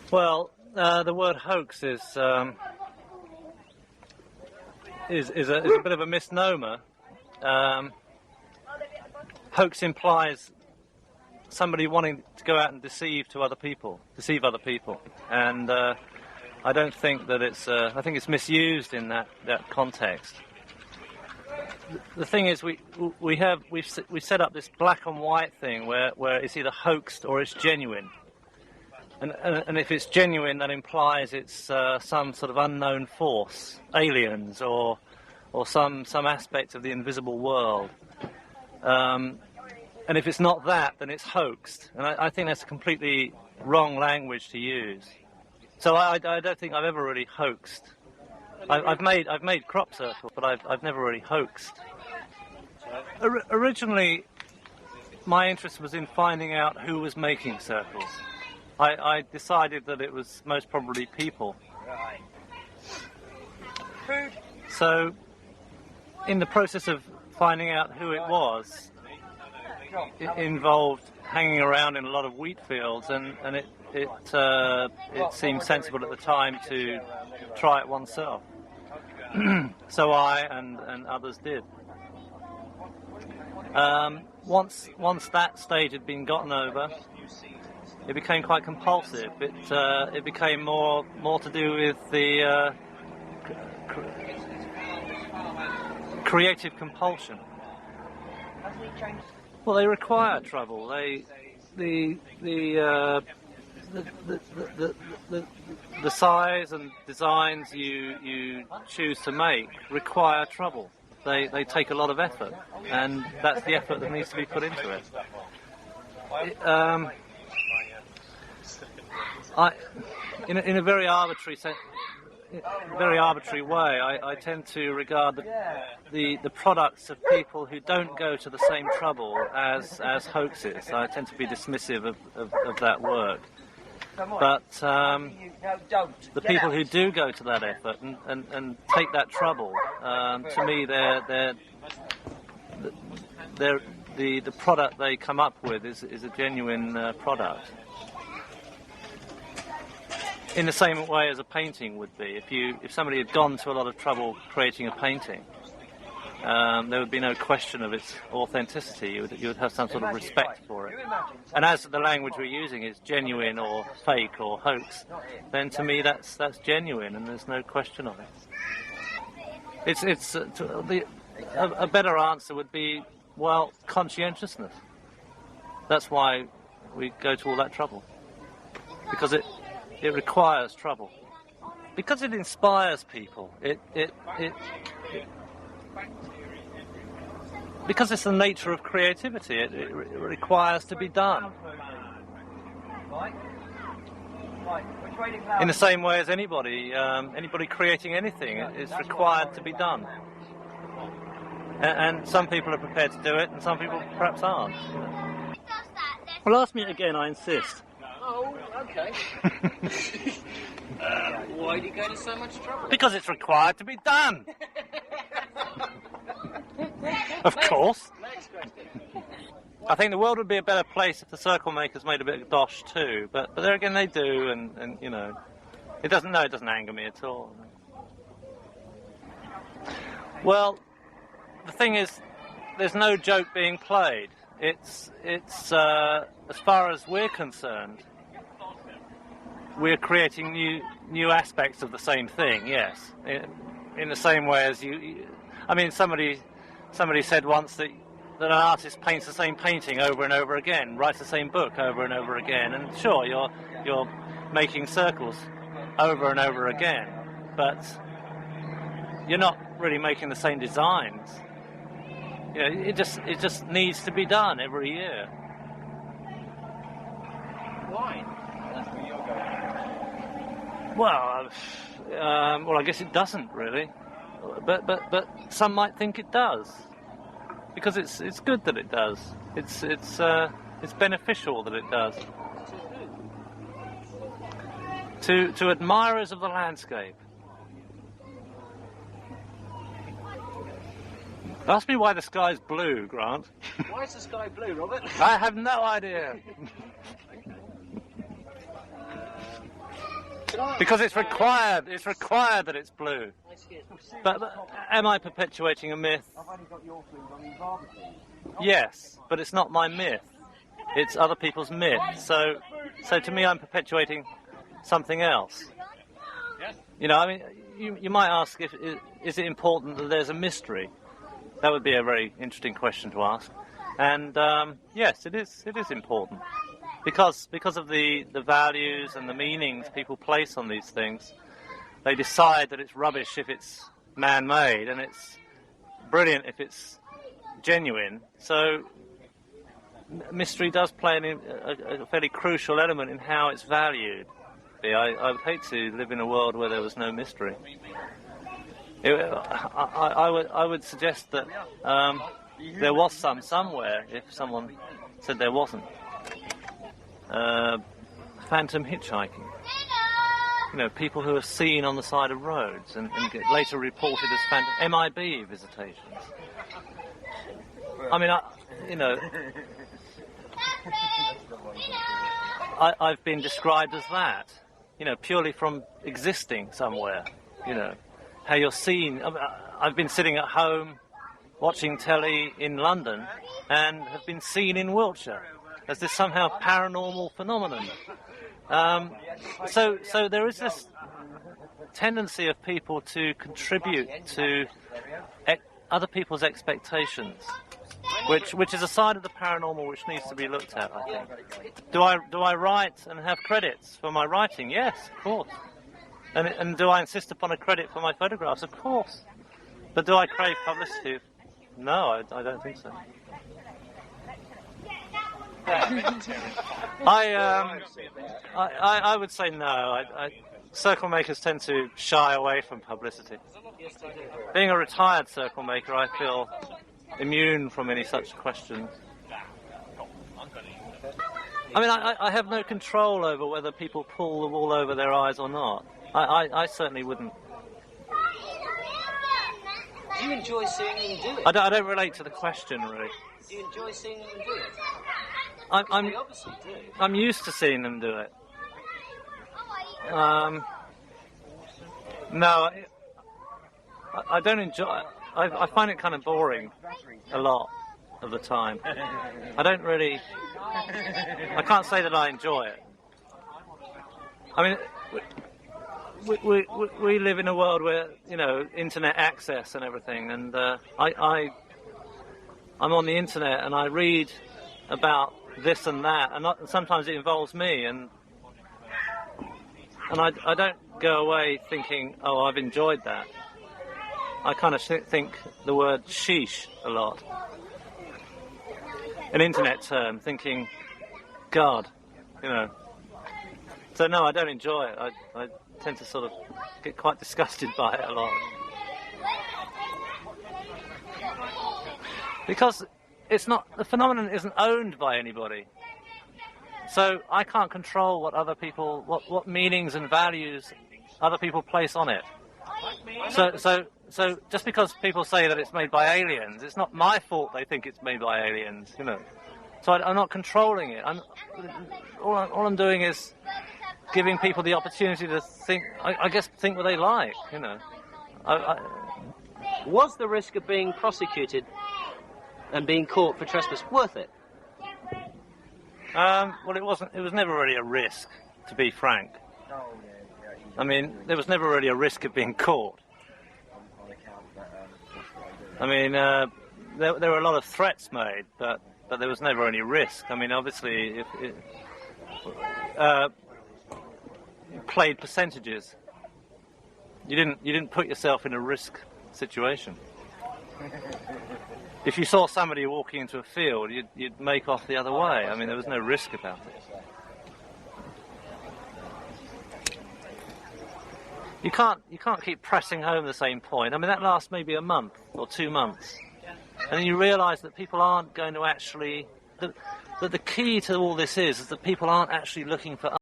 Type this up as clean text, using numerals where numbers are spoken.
Well, the word hoax is a bit of a misnomer. Hoax implies somebody wanting to go out and deceive other people, and I don't think that it's. I think it's misused in that context. The thing is, we've set up this black and white thing where it's either hoaxed or it's genuine. And if it's genuine, that implies it's some sort of unknown force, aliens, or some aspect of the invisible world. And if it's not that, then it's hoaxed. And I think that's a completely wrong language to use. So I don't think I've ever really hoaxed. I've made Cropcircle, but I've never really hoaxed. Originally, my interest was in finding out who was making circles. I decided that it was most probably people. So, in the process of finding out who it was, it involved hanging around in a lot of wheat fields, and it seemed sensible at the time to try it oneself. So I and others did. Once that stage had been gotten over, it became quite compulsive. It became more to do with the creative compulsion. Well, they require trouble. The size and designs you choose to make require trouble. They take a lot of effort, and that's the effort that needs to be put into it. In a very arbitrary way, I tend to regard the products of people who don't go to the same trouble as hoaxes. I tend to be dismissive of that work. But the people who do go to that effort and take that trouble, to me, the product they come up with is a genuine product. In the same way as a painting would be. If somebody had gone to a lot of trouble creating a painting, there would be no question of its authenticity. You would have some sort of respect for it. And as the language we're using is genuine or fake or hoax, then to me that's genuine, and there's no question of it. A better answer would be, well, conscientiousness. That's why we go to all that trouble, because it requires trouble, because it inspires people. Because it's the nature of creativity, it requires to be done. In the same way as anybody creating anything, it's required to be done. And some people are prepared to do it, and some people perhaps aren't. Well, ask me again, I insist. Oh, okay. Why do you go to so much trouble? Because it's required to be done. Of course. Next question. I think the world would be a better place if the Circlemakers made a bit of dosh too, but there again they do, and you know, it doesn't anger me at all. Well, the thing is, there's no joke being played. It's as far as we're concerned, we're creating new aspects of the same thing. Yes, in the same way as you. I mean, somebody said once that an artist paints the same painting over and over again, writes the same book over and over again, and sure, you're making circles over and over again, but you're not really making the same designs. You know, it just needs to be done every year. Why? That's where you're going. Well, I guess it doesn't really, but some might think it does, because it's good that it does. It's beneficial that it does. To admirers of the landscape. Ask me why the sky's blue, Grant. Why is the sky blue, Robert? I have no idea. Because it's required. It's required that it's blue. But am I perpetuating a myth? I've only got your fluid on the barbecue. Yes, but it's not my myth. It's other people's myth. So to me, I'm perpetuating something else. You know, I mean, you might ask, is it important that there's a mystery? That would be a very interesting question to ask. And yes, it is important. Because of the values and the meanings people place on these things, they decide that it's rubbish if it's man-made, and it's brilliant if it's genuine. So mystery does play a fairly crucial element in how it's valued. I would hate to live in a world where there was no mystery. I would suggest that there was some somewhere if someone said there wasn't. Phantom hitchhiking. You know, people who are seen on the side of roads and get later reported as phantom MIB visitations. I mean, I've been described as that. You know, purely from existing somewhere. You know, how you're seen. I've been sitting at home watching telly in London and have been seen in Wiltshire as this somehow paranormal phenomenon. So there is this tendency of people to contribute to other people's expectations, which is a side of the paranormal which needs to be looked at, I think. Do I write and have credits for my writing? Yes, of course. And do I insist upon a credit for my photographs? Of course. But do I crave publicity? No, I don't think so. I would say no. Circlemakers tend to shy away from publicity. Being a retired circlemaker, I feel immune from any such questions. I mean, I have no control over whether people pull the wool over their eyes or not. I certainly wouldn't. Do you enjoy seeing them do it? I don't relate to the question, really. Do you enjoy seeing them do it? I'm They obviously do. I'm used to seeing them do it. No, I don't enjoy. I find it kind of boring a lot of the time. I don't really. I can't say that I enjoy it. I mean, we live in a world where, you know, internet access and everything, and I'm on the internet and I read about this and that, and sometimes it involves me, and I don't go away thinking, oh, I've enjoyed that. I kind of think the word sheesh a lot. An internet term, thinking, God, you know. So no, I don't enjoy it. I tend to sort of get quite disgusted by it a lot. Because the phenomenon isn't owned by anybody. So I can't control what other people, what meanings and values other people place on it. So just because people say that it's made by aliens, it's not my fault they think it's made by aliens, you know. So I'm not controlling it. All I'm doing is giving people the opportunity to think, I guess, think what they like, you know. Was the risk of being prosecuted and being caught for trespass worth it? Well, it wasn't. It was never really a risk, to be frank. I mean, there was never really a risk of being caught. I mean, there were a lot of threats made, but there was never any risk. I mean, obviously, if it played percentages. You didn't put yourself in a risk situation. If you saw somebody walking into a field, you'd make off the other way. I mean, there was no risk about it. You can't keep pressing home the same point. I mean, that lasts maybe a month or 2 months, and then you realise that people aren't going to actually. That the key to all this is that people aren't actually looking for